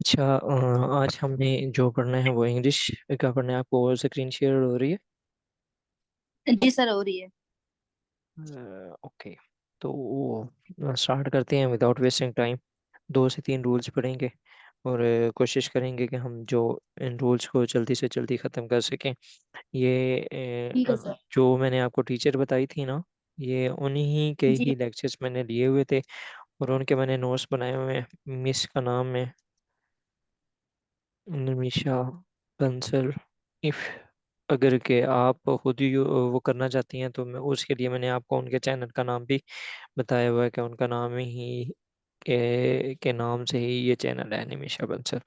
अच्छा, आज हमने जो पढ़ना है वो इंग्लिश का पढ़ना है। आपको स्क्रीन शेयर हो रही है? जी सर, हो रही है। ओके। तो स्टार्ट करते हैं विदाउट वेस्टिंग टाइम। 2 से 3 रूल्स पढ़ेंगे और कोशिश करेंगे कि हम जो इन रूल्स को जल्दी से जल्दी ख़त्म कर सकें। ये ठीक है सर। जो मैंने आपको टीचर बताई थी ना, ये उन्हीं के जी। ही लेक्चर्स मैंने लिए हुए थे और उनके मैंने नोट्स बनाए हुए हैं। मिस का नाम है निमिषा बंसल। इफ़ अगर के आप खुद ही वो करना चाहती हैं तो मैं उसके लिए मैंने आपको उनके चैनल का नाम भी बताया हुआ है कि उनका नाम ही के नाम से ही ये चैनल है, निमिषा बंसल।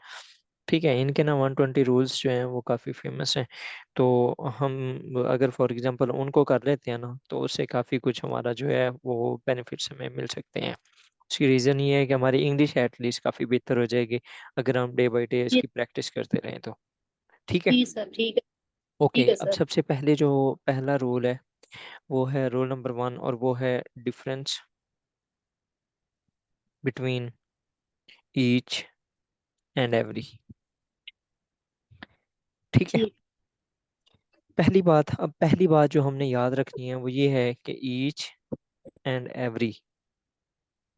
ठीक है, इनके ना 120 रूल्स जो हैं वो काफ़ी फेमस हैं। तो हम अगर फॉर एग्जांपल उनको कर लेते हैं ना, तो उससे काफ़ी कुछ हमारा जो है वो बेनिफिट्स हमें मिल सकते हैं। उसकी रीज़न ये है कि हमारी इंग्लिश एटलीस्ट काफ़ी बेहतर हो जाएगी अगर हम डे बाई डे जी। इसकी प्रैक्टिस करते रहें तो। ठीक है। जी सर, ठीक है। ठीक ओके, है अब सर। सबसे पहले जो पहला रूल है वो है रूल नंबर 1, और वो है difference between each and every. ठीक है। ठीक। पहली बात जो हमने याद रखनी है वो ये है कि ईच एंड एवरी,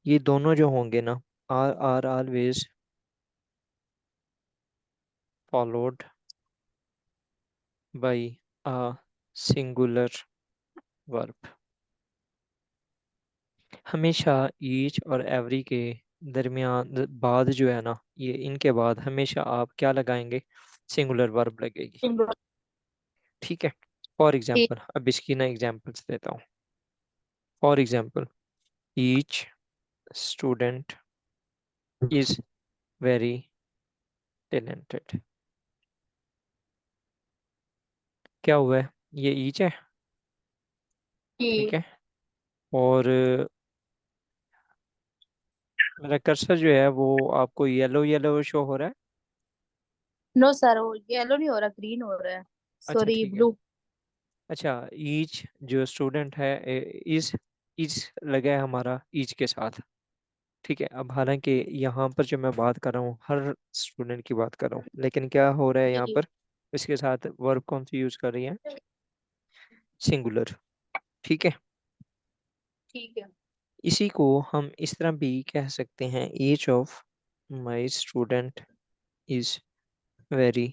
ये दोनों जो होंगे ना, are are always followed by a singular verb. हमेशा ईच और एवरी के दरमियान बाद जो है ना, ये इनके बाद हमेशा आप क्या लगाएंगे? सिंगुलर वर्ब लगेगी। ठीक है। फॉर ठीक। एग्जाम्पल, अब इसकी ना एग्जाम्पल्स देता हूँ। For example, each student is very talented. क्या हुआ है? ये ईच है। ठीक ठीक। है। और मेरा कर्सर जो है वो आपको येलो येलो शो हो रहा है। नो सर, वो येलो नहीं हो रहा, ग्रीन हो रहा है। अच्छा सॉरी, ठीक है। ब्लू। अच्छा, ईच जो स्टूडेंट है, इज इज लगा है हमारा ईच के साथ। ठीक है। अब हालांकि यहाँ पर जो मैं बात कर रहा हूँ हर स्टूडेंट की बात कर रहा हूँ, लेकिन क्या हो रहा है यहाँ जी। पर? इसके साथ वर्ब कौन सी यूज कर रही है? सिंगुलर। ठीक है। ठीक है। इसी को हम इस तरह भी कह सकते हैं, each of my student is very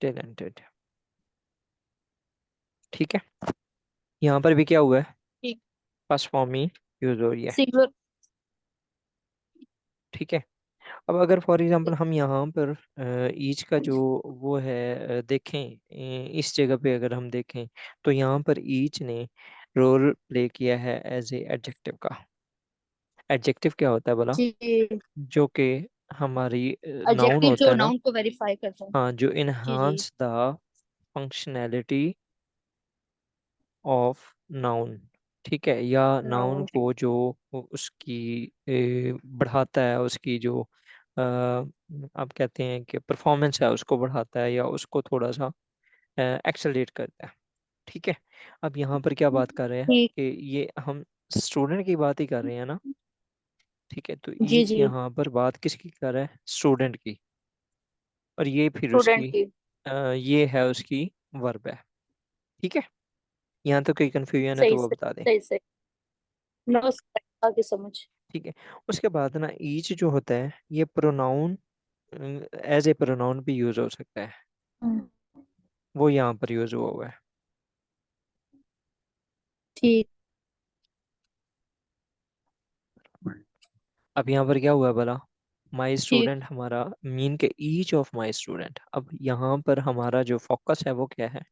talented. ठीक है। यहाँ पर भी क्या हुआ है? ठीक। फर्स्ट फॉर्म ही यूज हो रही है। सिल्वर। ठीक है। अब अगर फॉर एग्जांपल हम यहाँ पर ईच का जो वो है देखें, इस जगह पे अगर हम देखें तो यहाँ पर ईच ने रोल प्ले किया है एज ए एडजेक्टिव का। एडजेक्टिव क्या होता है बोला? जी। जो कि हमारी नाउन एडजेक्टिव होता जो है ना। नाउन को वेरीफाई करता है। हाँ, जो जी जी। Enhance the functionality of noun. ठीक है, या नाउन नाउन। को जो उसकी बढ़ाता है, उसकी जो आप कहते हैं कि परफॉर्मेंस है उसको बढ़ाता है या उसको थोड़ा सा एक्सेलरेट करता है। ठीक है। अब यहाँ पर क्या बात कर रहे हैं ठीक। कि ये हम स्टूडेंट की बात ही कर रहे हैं ना। ठीक है, तो जी ईच जी। यहाँ पर बात किसकी कर रहा है? स्टूडेंट की। और ये फिर स्टूडेंट उसकी की। ये है उसकी वर्ब है। ठीक है। यहाँ तो कोई कंफ्यूजन है तो सही वो सही बता दें। सही सही। नो सर, आगे समझ। ठीक है। उसके बाद ना ईच जो होता है ये प्रोनाउन, एज ए प्रोनाउन भी यूज हो सकता है। हम्म, वो यहाँ पर यूज हुआ हुआ है। ठीक। अब यहाँ पर क्या हुआ है भला? माई ठीक। स्टूडेंट हमारा मीन के ईच ऑफ माई स्टूडेंट। अब यहाँ पर हमारा जो फोकस है वो क्या है?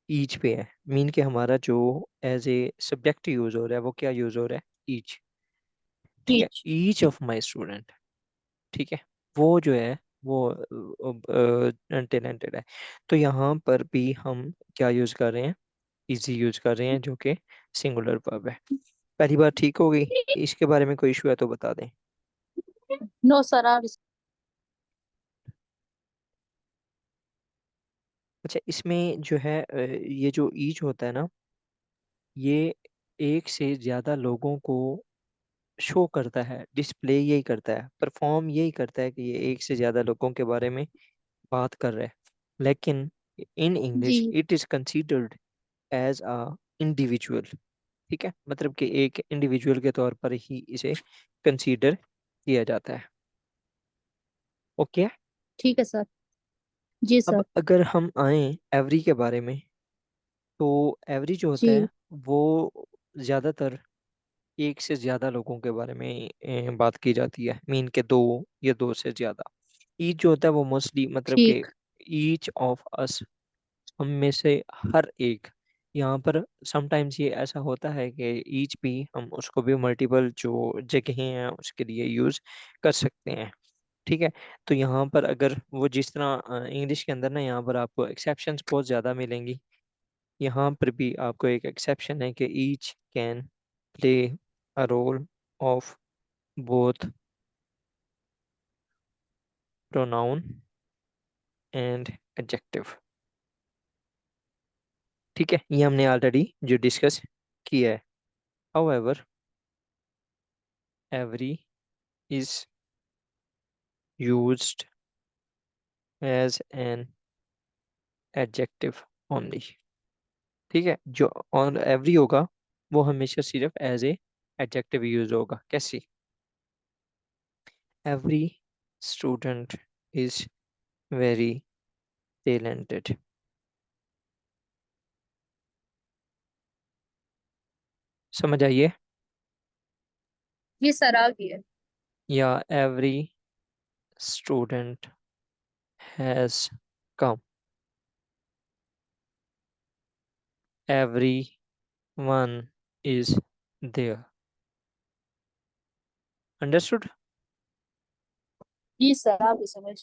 ईच पे है। मीन के हमारा जो एज ए सब्जेक्ट यूज हो रहा है वो क्या यूज हो रहा है? ईच। ठीक है, ठीक। Each of my student. ठीक है। वो जो है वो टैलेंटेड है। तो यहाँ पर भी हम क्या यूज कर रहे हैं? इजी यूज कर रहे हैं, जो कि सिंगुलर वर्ब है। पहली बार ठीक हो गई। इसके बारे में कोई इशू है तो बता दें। नो सर, आप। अच्छा, इसमें जो है ये जो ईच होता है ना, ये एक से ज्यादा लोगों को शो करता है, डिस्प्ले यही करता है, परफॉर्म यही करता है कि ये एक से ज्यादा लोगों के बारे में बात कर रहा है। लेकिन इन इंग्लिश जी। It is considered as a individual. ठीक है, मतलब कि एक इंडिविजुअल के तौर पर ही इसे कंसीडर किया जाता है। ओके। ठीक है सर। जी अब सर। अगर हम आए एवरी के बारे में, तो एवरी जो होता है जी। वो ज़्यादातर एक से ज़्यादा लोगों के बारे में बात की जाती है, मीन के दो या दो से ज़्यादा। ईच जो होता है वो मोस्टली मतलब कि ठीक। ईच ऑफ अस, हम में से हर एक। यहाँ पर समटाइम्स ये ऐसा होता है कि ईच भी हम उसको भी मल्टीपल जो जगहें हैं उसके लिए यूज़ कर सकते हैं। ठीक है। तो यहाँ पर अगर वो जिस तरह इंग्लिश के अंदर ना, यहाँ पर आपको एक्सेप्शंस बहुत ज़्यादा मिलेंगी। यहाँ पर भी आपको एक एक्सेप्शन है कि each can play a role of both pronoun and adjective. ठीक है, ये हमने ऑलरेडी जो डिस्कस किया है। However every is used as an adjective only. ठीक है, जो ऑन एवरी होगा वो हमेशा सिर्फ एज ए एडजेक्टिव यूज होगा। कैसी? Every student is very talented. समझ आइए? जी सर, आ गया। या every student has come. Every one is there. Understood? जी सर, आ गई समझ।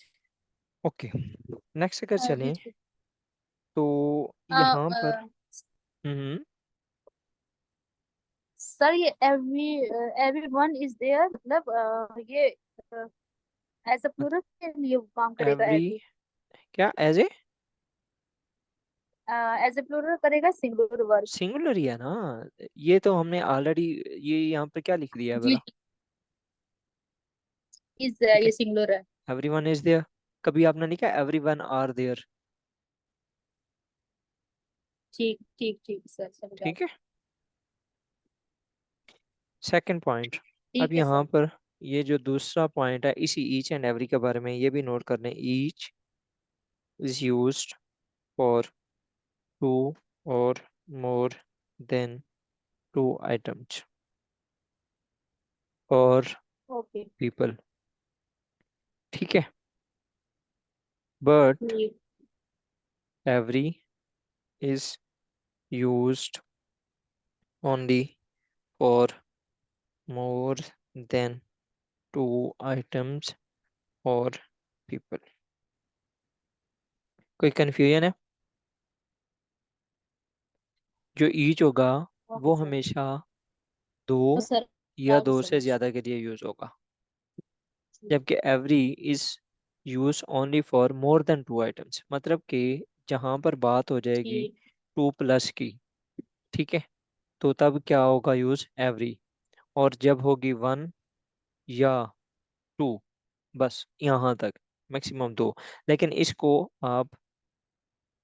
ओके, नेक्स्ट अगर चलें जी। तो आ, यहाँ पर आ, हम्म सर ये every every one is there मतलब ये एज अ प्लूरल के लिए काम करेगा एवरी एवरी। क्या as a as a plural करेगा सिंगुलर वर्ब। सिंगुलर ही है ना। ये तो हमने ऑलरेडी, ये यहाँ पे क्या लिख दिया है जी। भला? इज ठीक है, ये सिंगुलर है। Everyone is there. कभी आपने लिखा एवरीवन आर देयर? ठीक ठीक ठीक सर, समझ आ ठीक गया। है। Second point. अब ठीक है यहाँ सर। पर ये जो दूसरा पॉइंट है इसी ईच एंड एवरी के बारे में, ये भी नोट कर लें। Each is used for two और मोर देन टू आइटम्स और ओके। पीपल। ठीक है, बट ठीक। Every is used only for more than two items और पीपल। कोई कंफ्यूजन है? जो ईच होगा ओके वो सर। हमेशा दो तो सर या आ गई दो से समझ। ज्यादा के लिए यूज होगा, ठीक। जबकि every is use only for more than two items, मतलब कि जहां पर बात हो जाएगी ठीक। टू प्लस की, ठीक है, तो तब क्या होगा यूज एवरी। और जब होगी वन या टू, बस यहाँ तक, मैक्सिमम दो। लेकिन इसको आप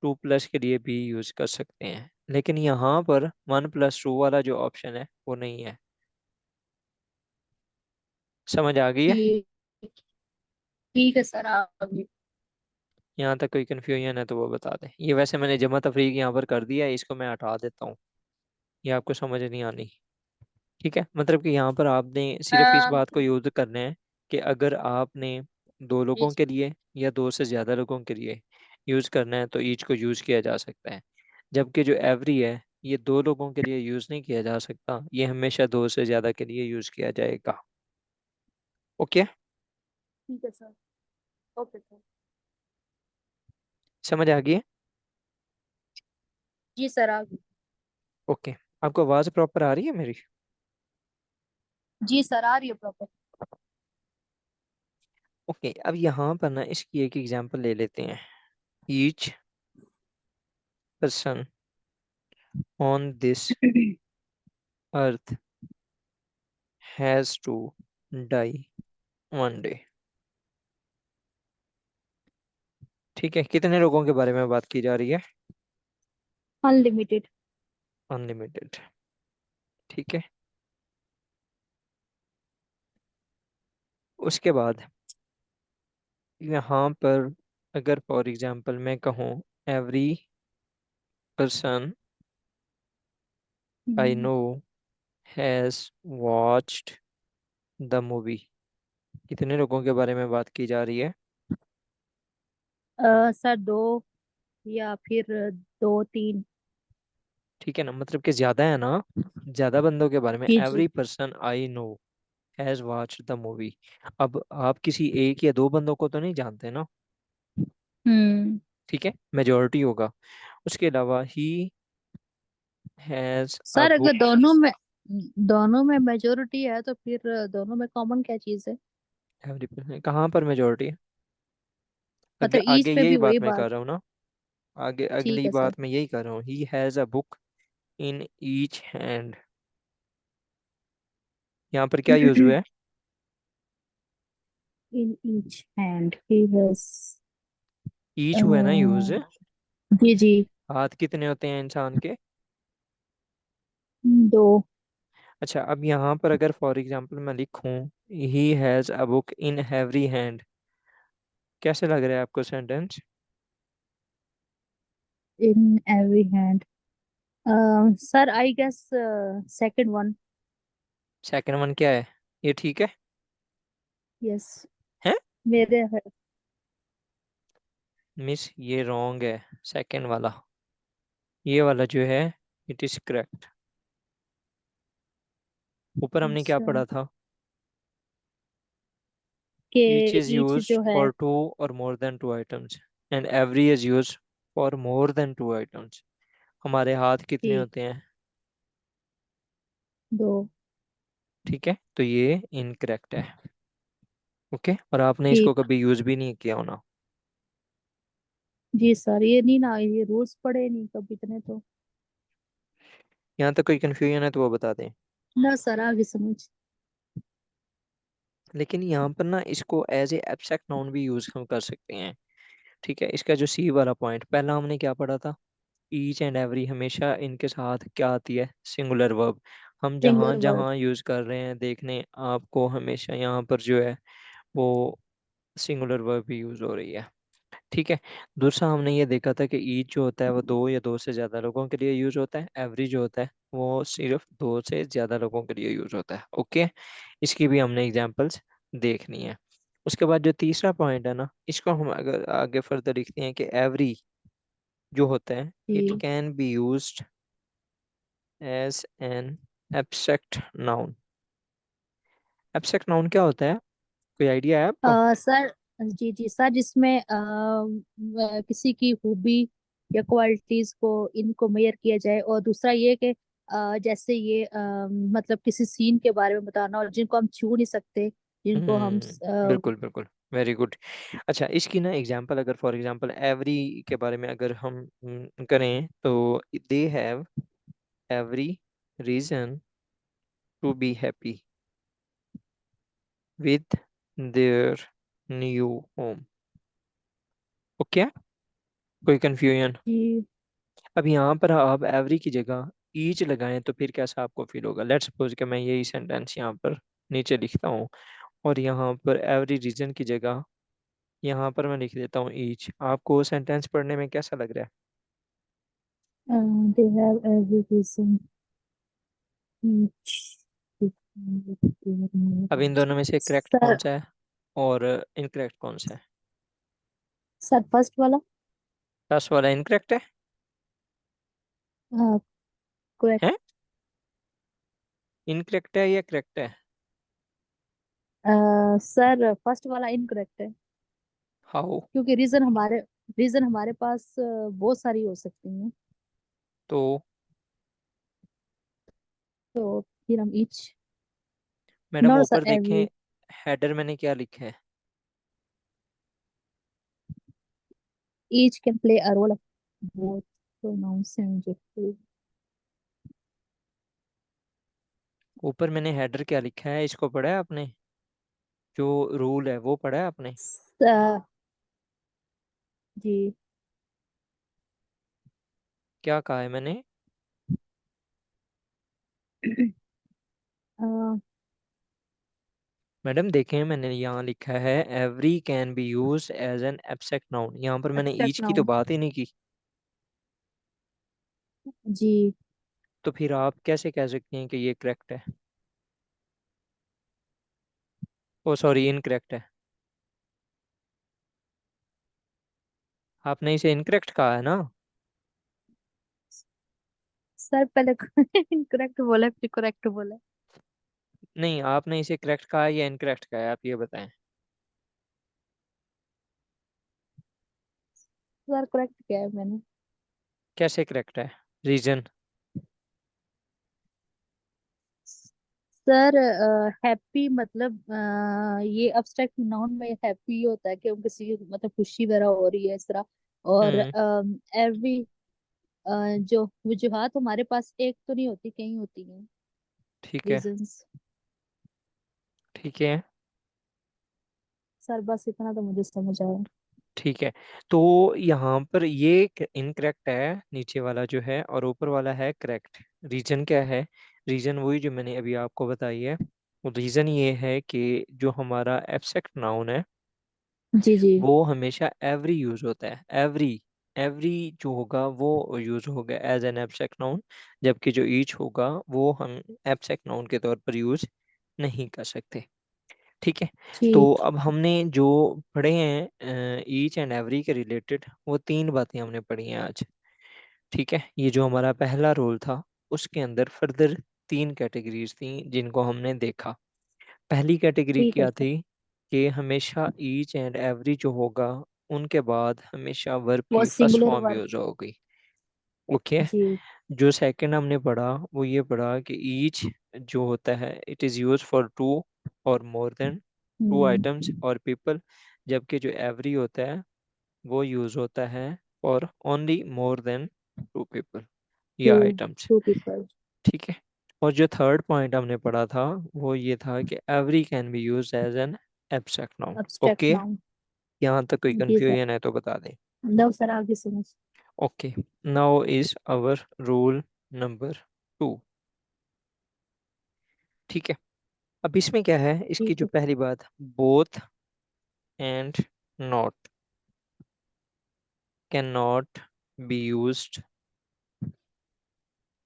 टू प्लस के लिए भी यूज कर सकते हैं, लेकिन यहाँ पर वन प्लस टू वाला जो ऑप्शन है वो नहीं है। समझ आ गई है? ठीक। ठीक है सर, आ गई। यहाँ तक कोई कंफ्यूजन है तो वो बता दें। ये वैसे मैंने जमा तफरीक यहाँ पर कर दिया है, इसको मैं हटा देता हूँ, ये आपको समझ नहीं आनी। ठीक है, मतलब कि यहाँ पर आपने सिर्फ इस अ, बात को यूज करना है कि अगर आपने दो जी। लोगों के लिए या दो से ज्यादा लोगों के लिए यूज करना है तो ईच को यूज किया जा सकता है। जबकि जो एवरी है ये दो लोगों के लिए यूज नहीं किया जा सकता, ये हमेशा दो से ज्यादा के लिए यूज किया जाएगा। ओके, ठीक है सर। Okay sir. समझ आ गई है? जी सर, आ गई। ओके, आपको आवाज प्रॉपर आ रही है मेरी? जी सर, आ रही है प्रॉपर। ओके, अब यहाँ पर ना इसकी एक एग्जांपल ले लेते हैं। Each person on this earth has to die one day. ठीक है, कितने लोगों के बारे में बात की जा रही है? अनलिमिटेड। अनलिमिटेड। ठीक है। उसके बाद यहाँ पर अगर फॉर एग्जांपल मैं कहूँ every person I know has watched the movie, कितने लोगों के बारे में बात की जा रही है? सर दो, या फिर दो तीन। ठीक है ना, मतलब कि ज्यादा है ना, ज्यादा बंदों के बारे में। जी जी। Every person I know has watched the movie. अब आप किसी एक या दो बंदों को तो नहीं जानते ना। हम्म। ठीक है, मेजोरिटी होगा। उसके अलावा ही हैज अ सर अगर बुक। दोनों में मेजोरिटी है तो फिर दोनों में कॉमन क्या चीज है? एवरी पर्सन कहाँ पर मेजोरिटी है? आगे मतलब ईच आगे पे भी यही वही बात मैं बात। कर रहा हूँ ना। आगे ठीक अगली है सर। बात मैं यही कर रहा हूँ, ही has a book in each hand. यहाँ पर क्या यूज हुआ है? In each hand he has. Each हुआ है ना यूज। जी जी। हाथ कितने होते हैं इंसान के? दो। अच्छा, अब यहाँ पर अगर फॉर एग्जांपल मैं लिखूं he has a book in every hand, कैसे लग रहा है आपको sentence? In every hand. Sir I guess second one. Second one क्या है? ये ठीक है? यस। है मेरे मिस, ये रॉन्ग है। सेकंड वाला, ये वाला जो है, इट इज करेक्ट। ऊपर हमने क्या अच्छा पढ़ा था? के ईच इज ईच यूज्ड जो है फॉर टू और more than two items, and every is used for more than two items. हमारे हाथ कितने ठीक। होते हैं? दो। ठीक है, तो ये इनकरेक्ट है। ओके, और आपने इसको ठीक। कभी यूज भी नहीं किया होना। जी सर, ये नहीं ना, ये रूल्स पढ़े नहीं कभी इतने तो। यहाँ तक कोई कंफ्यूजन है तो वो बता दें। ना सर, आगे समझ। लेकिन यहाँ पर ना इसको एज ए एब्स्ट्रैक्ट नाउन भी यूज हम कर सकते हैं। ठीक है, इसका जो सी वाला पॉइंट, पहला हमने क्या पढ़ा था? ईच एंड एवरी हमेशा इनके साथ क्या आती है? Singular verb. हम जहाँ सिंगुलर वर्ड। जहाँ यूज कर रहे हैं देखने आपको हमेशा यहाँ पर जो है वो सिंगुलर वर्ब भी यूज हो रही है। ठीक है। दूसरा हमने ये देखा था कि ईच जो होता है वो दो या दो से ज्यादा लोगों के लिए यूज होता है, एवरी जो होता है वो सिर्फ दो से ज्यादा लोगों के लिए यूज होता है। ओके, इसकी भी हमने एग्जांपल्स देखनी है। उसके बाद जो तीसरा पॉइंट है ना, इसको हम अगर आगे फर्दर लिखते हैं कि एवरी जो होता है, इट जी। Can be used as an abstract noun. Abstract noun क्या होता है? कोई आइडिया है आपको? सर जी जी सर, जिसमें किसी की खूबी या क्वालिटीज को इनको मेयर किया जाए, और दूसरा ये कि जैसे ये मतलब किसी सीन के बारे में बताना, और जिनको हम छू नहीं सकते, जिनको हम बिल्कुल बिल्कुल, वेरी गुड। अच्छा, इसकी ना एग्जांपल अगर फॉर एग्जांपल एवरी के बारे में अगर हम करें तो they have every reason to be happy with their new home. Okay, कोई कंफ्यूजन? जी। अब यहाँ पर आप एवरी की जगह ईच लगाएं तो फिर कैसा आपको फील होगा? लेट्स सपोज कि मैं यही सेंटेंस यहाँ पर नीचे लिखता हूँ, और यहाँ पर एवरी रीजन की जगह यहाँ पर मैं लिख देता हूँ ईच। आपको वो सेंटेंस पढ़ने में कैसा लग रहा है? They have every reason. अब इन दोनों में से करेक्ट सर। कौन सा है और इनकरेक्ट कौन सा है? सर फर्स्ट वाला। फर्स्ट वाला इनकरेक्ट है? करेक्ट। है? इनकरेक्ट है या करेक्ट है? सर फर्स्ट वाला इनकरेक्ट है, हाउ? क्योंकि रीजन हमारे पास बहुत सारी हो सकती हैं। तो तो फिर हम ईच। मैडम नो सर, ऊपर देखें, एवरी। हेडर मैंने क्या लिखा है? Each can play a role of both pronouns and adjective. ऊपर मैंने हेडर क्या लिखा है, इसको पढ़ा है आपने? जो रूल है वो पढ़ा है आपने? स- जी। क्या कहा है मैंने? अ, मैडम देखें, मैंने यहाँ लिखा है every can be use as an abstract noun. यहाँ पर मैंने एब्स्ट्रैक्ट ईच की तो नाउन। बात ही नहीं की। जी। तो फिर आप कैसे कह सकते हैं कि ये करेक्ट है? ओ सॉरी, इनकरेक्ट है। आपने इसे इनकरेक्ट कहा है ना? सर पहले इनकरेक्ट बोला फिर करेक्ट बोला। नहीं, आपने इसे करेक्ट कहा है या इनकरेक्ट कहा है, आप ये बताएं। सर करेक्ट किया है मैंने। कैसे करेक्ट है? रीजन? सर हैप्पी मतलब ये अब्स्ट्रैक्ट नाउन में हैप्पी होता है कि हम किसी की मतलब खुशी वगैरह हो रही है इस तरह। और हम्म। एवरी जो वजूहात हमारे पास एक तो नहीं होती, कई होती हैं ठीक है। रीजंस। ठीक है। सर बस इतना तो मुझे समझ आया। ठीक है। तो यहाँ पर ये इनकरेक्ट है नीचे वाला जो है, और ऊपर वाला है करेक्ट। रीजन क्या है? रीजन वही जो मैंने अभी आपको बताई है। रीजन ये है कि जो हमारा एब्स्ट्रैक्ट नाउन है जी जी। वो हमेशा एवरी यूज होता है। एवरी, एवरी जो होगा वो यूज होगा एज एन एब्स्ट्रैक्ट नाउन, जबकि जो ईच होगा वो हम एब्स्ट्रैक्ट नाउन के तौर पर यूज नहीं कर सकते। ठीक है। तो ठीक। अब हमने जो पढ़े हैं ईच एंड एवरी के रिलेटेड, वो तीन बातें हमने पढ़ी हैं आज। ठीक है, ये जो हमारा पहला रोल था उसके अंदर फर्दर तीन कैटेगरीज थी जिनको हमने देखा। पहली कैटेगरी ठीक है क्या सर। थी? कि हमेशा ईच एंड एवरी जो होगा उनके बाद हमेशा वर्ब वो की first singular form verb. Use होगी। ओके। जी। जो सेकंड हमने पढ़ा वो ये पढ़ा कि ईच जो होता है it is use for two और more than two items hmm. और पीपल, जबकि जो एवरी होता है वो यूज होता है for only more than two people two. या आइटम्स। Two people. ठीक है। और जो थर्ड पॉइंट हमने पढ़ा था वो ये था कि every can be use as an abstract noun. Abstract okay. Noun. यहाँ तक कोई जी सर। कंफ्यूजन है तो बता दें। दो सर आगे समझ। Okay. Now is our rule number 2। ठीक है। अब इसमें क्या है, इसकी ठीक जो है। पहली बात, both and not can not be used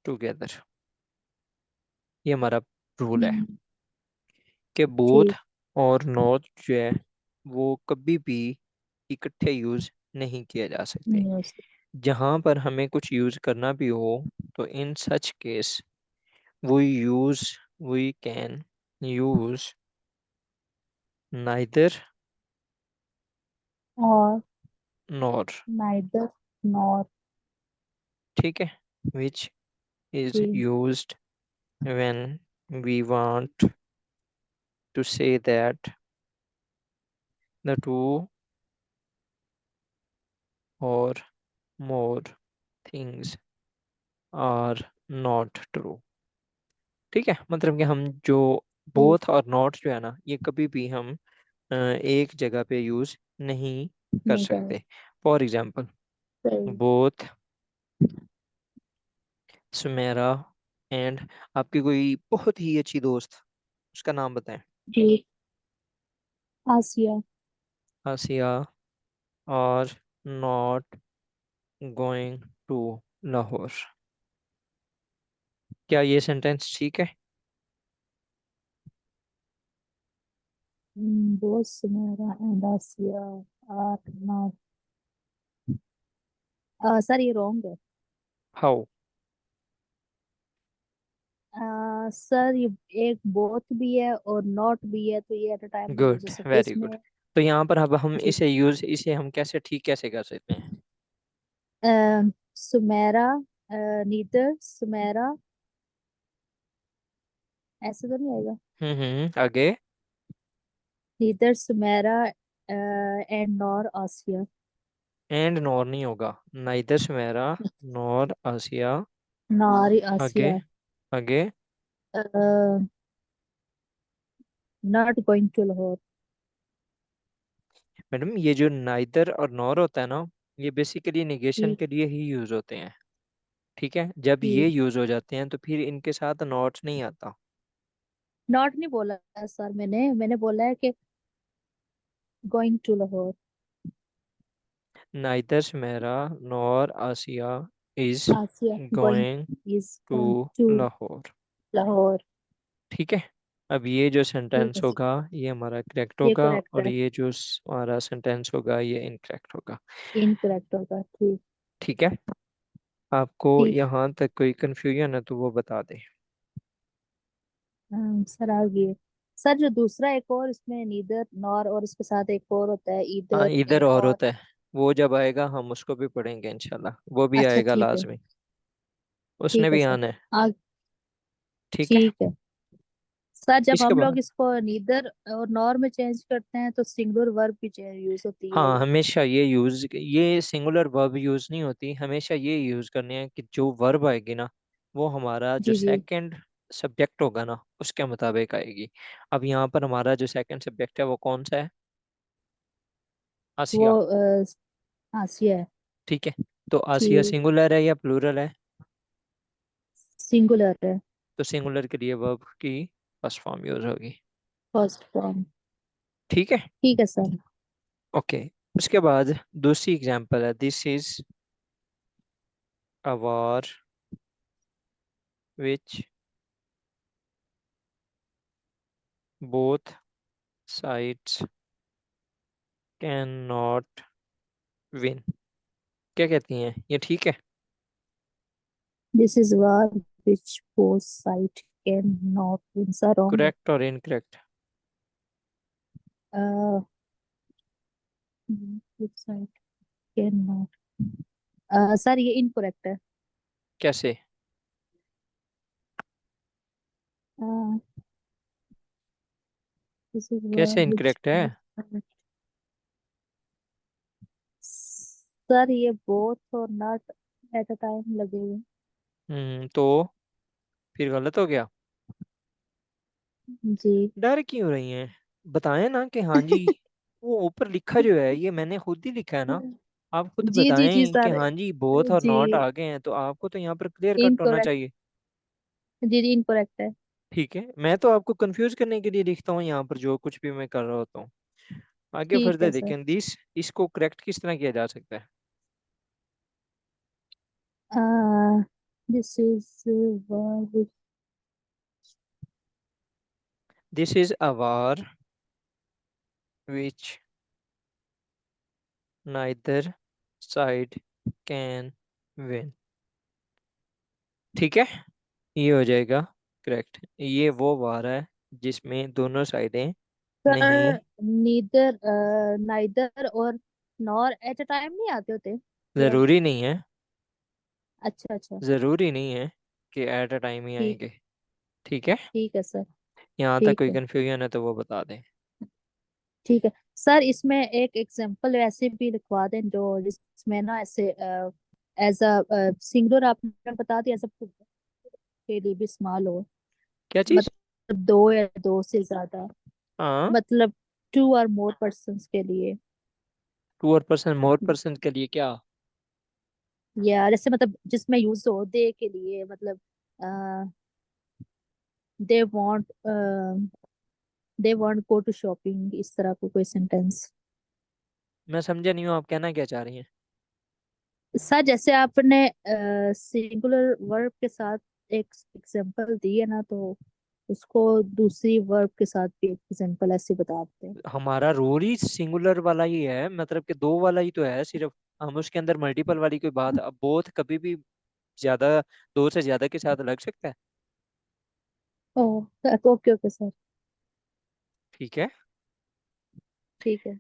together. ये हमारा रूल है हम्म। कि बोथ ठीक। और नॉट जो है वो कभी भी इकट्ठे यूज नहीं किए जा सकते। नहीं हो सकता। जहां पर हमें कुछ यूज करना भी हो तो in such case we use we can use neither or nor. Neither nor. ठीक है। विच इज जी। used when we want to say that the two or more things are not true। ठीक है, मतलब कि हम जो ठीक। बोथ और नॉट जो है ना, ये कभी भी हम एक जगह पे यूज नहीं कर नहीं कर। सकते। फॉर एग्जाम्पल, सही। बोथ सुमेरा एंड, आपकी कोई बहुत ही अच्छी दोस्त, उसका नाम बताएं। जी। आसिया। आसिया और नॉट गोइंग टू लाहौर। क्या ये सेंटेंस ठीक है? Both Sumera and Asiya are not. Sir ये रॉन्ग है। हाउ? सर ये एक बोथ भी है और नॉट भी है, तो ये एट अ टाइम नहीं यूज हो गुड, सकते वेरी गुड। इसमें। तो यहाँ पर अब हम जी। इसे हम कैसे ठीक कैसे कर सकते हैं? सुमेरा। नीदर सुमेरा। ऐसे तो नहीं आएगा। आगे। Neither Sumera and nor Asiya. And nor नहीं होगा, neither Sumera nor Asiya. Nor आगे। आसिया। आगे। Not going to Lahore. Madam ये जो नाइदर और नॉर होता है ना, ये बेसिकली निगेशन ठीक। के लिए ही यूज होते हैं। ठीक है, जब ये ठीक। यूज हो जाते हैं तो फिर इनके साथ नॉट नहीं आता। नॉट नहीं बोला है सर, मैंने बोला है कि going to Lahore. Neither Sumera nor Asiya is Asiya going going is to going to Lahore. Lahore. ठीक है, अब ये जो ठीक सेंटेंस है होगा ये हमारा करेक्ट ये होगा, करेक्ट और है। ये जो हमारा सेंटेंस होगा ये इनकरेक्ट होगा। इनकरेक्ट होगा। ठीक। ठीक है, आपको ठीक। यहाँ तक कोई कंफ्यूजन है तो वो बता दें। सर आ गए। सर जो दूसरा एक और इसमें नीदर नॉर और इसके साथ एक और होता है हाँ, ईदर इधर एंड और और। होता है, वो जब आएगा हम उसको भी पढ़ेंगे इंशाल्लाह, वो भी अच्छा आएगा ठीक है। लाजमी। उसने ठीक है भी सर। आना है। आ ठीक है, ठीक है सर, जब इसके हम लोग बाद इसको नीदर और नॉर में चेंज करते हैं तो सिंगुलर वर्ब भी यूज होती है। हाँ, हमेशा ये सिंगुलर वर्ब यूज नहीं होती, हमेशा ये यूज करने हैं कि जो वर्ब आएगी ना वो हमारा जो जी जी। सेकंड सब्जेक्ट होगा ना उसके मुताबिक आएगी। अब यहाँ पर हमारा जो सेकंड सब्जेक्ट है वो कौन सा है? वो आसिया। आसिया है। ठीक है, तो आसिया ठीक। सिंगुलर है या प्लूरल है? सिंगुलर है। तो सिंगुलर के लिए वर्ब की फर्स्ट फॉर्म यूज होगी। First form. ठीक है, ठीक है सर। ओके। उसके बाद दूसरी एग्जांपल है, this is a war which both sides cannot win। क्या कहती हैं, ये ठीक है? This is war which both side can not win. Sir wrong है। करेक्ट और incorrect? Which side can not. Sir ये इनकरेक्ट है। कैसे? दिस इज वार कैसे विच इनकरेक्ट है? बोथ। सर ये बोथ और नॉट एट अ टाइम लगे हुए हैं। तो फिर गलत हो गया। जी। डर क्यों रही हैं? बताएं ना कि हाँ जी, वो ऊपर लिखा जो है ये मैंने खुद ही लिखा है ना। आप खुद जी जी जी बताएं कि सर। हाँ जी बोथ और जी नॉट आ गए हैं, तो आपको तो यहाँ पर क्लियर कट होना इनकरेक्ट। चाहिए। जी जी इनकरेक्ट है। ठीक है, मैं तो आपको कंफ्यूज करने के लिए लिखता हूँ यहाँ पर जो कुछ भी मैं कर रहा होता हूँ। आगे ठीक फर्दर है सर। देखें, दिस इसको करेक्ट किस तरह किया जा सकता है? This is war. This is a war which neither side can win. ठीक है, ये हो जाएगा करेक्ट। ये वो वार है जिसमें दोनों साइडें नहीं। Sir neither neither or nor at a time नहीं आते होते वर्ड। जरूरी नहीं है, अच्छा अच्छा। जरूरी नहीं है कि एट अ टाइम ही ठीक। आएंगे। ठीक है, ठीक है सर। यहाँ तक ठीक कोई है। कंफ्यूजन है तो वो बता दें। ठीक है सर, इसमें एक एग्जांपल ऐसे भी लिखवा दें जो जिसमें ना ऐसे एज अ सिंगुलर आपने बता दिया, एज अ के लिए भी इस्तेमाल हो। क्या चीज? मतलब दो या दो से ज्यादा। हाँ, मतलब टू और मोर पर्सन्स के लिए। टू और पर्सन मोर पर्सन के लिए क्या? या जैसे मतलब जिसमें यूज हो दे के लिए, मतलब they want they want go to shopping, इस तरह को कोई सेंटेंस। मैं समझा नहीं हूँ आप कहना क्या चाह रही हैं। सर जैसे आपने सिंगुलर वर्ब के साथ एक एग्जांपल दी है ना, तो उसको दूसरी वर्ब के साथ भी एग्जांपल ऐसे बताते हैं। हमारा रूल ही सिंगुलर वाला ही है, मतलब कि दो वाला ही तो है सिर्फ। हम उसके अंदर मल्टीपल वाली कोई बात, अब बोथ कभी भी ज्यादा, दो से ज्यादा के साथ लग सकता है। Oh okay okay sir. ठीक है, ठीक है।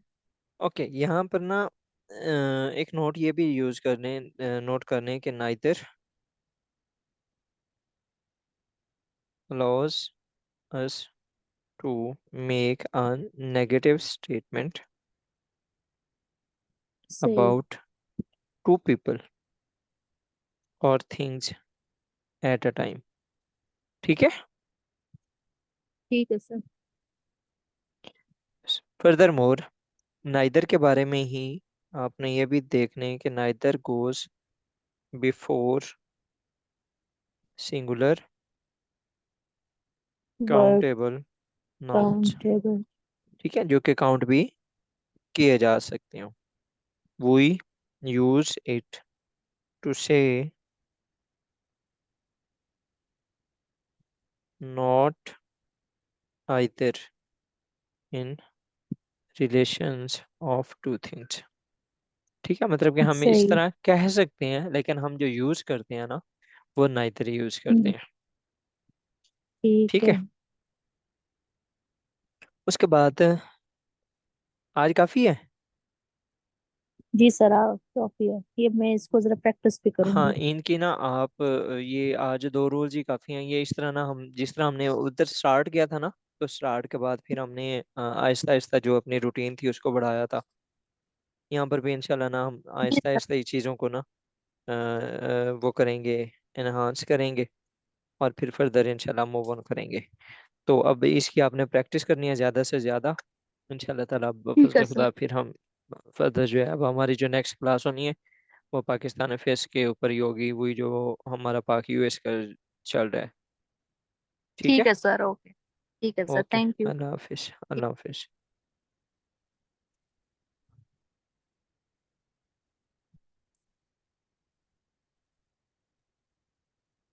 ओके। यहाँ पर ना एक नोट ये भी यूज करने, नोट करने के neither allows us to make a negative statement से। about two people or things at a time। ठीक है, ठीक है सर। फर्दर मोर, नाइदर के बारे में ही आपने ये भी देखना है कि neither goes before singular word countable nouns. Countable. ठीक है, जो कि काउंट भी किए जा सकते हो। वी यूज इट टू से not either in relations of two things. ठीक है, मतलब कि हम इस सही। तरह कह सकते हैं, लेकिन हम जो यूज करते हैं ना, वो नाइदर यूज करते हम्म, हैं। ठीक ठीक है। है, उसके बाद आज काफी है। जी सर, आप काफी है ये, मैं इसको जरा प्रैक्टिस भी हाँ, करूंगी। इनकी ना आप ये आज दो रोज ही काफी हैं। ये इस तरह ना, हम जिस तरह हमने उधर स्टार्ट किया था ना, तो स्टार्ट के बाद फिर हमने आहिस्ता आहिस्ता जो अपनी रूटीन थी उसको बढ़ाया था। यहाँ पर भी इंशाल्लाह ना हम जी आहिस्ता सर। आहिस्ता ही चीज़ों को ना वो करेंगे, एनहांस करेंगे, और फिर फर्दर इंशाल्लाह मूव ऑन करेंगे। तो अब इसकी आपने प्रैक्टिस करनी है ज़्यादा से ज़्यादा। इंशाल्लाह ताला अब ठीक है फजल सर। खुदा फिर हम फर्दर जो है, अब हमारी जो नेक्स्ट क्लास होनी है वो पाकिस्तान अफेयर्स के ऊपर ही होगी, वही जो हमारा पाक यूएस का चल रहा है। ठीक ठीक है। है सर, ओके। ठीक है सर, ओके, थैंक यू। अल्लाह हाफिज़, अल्लाह हाफिज़।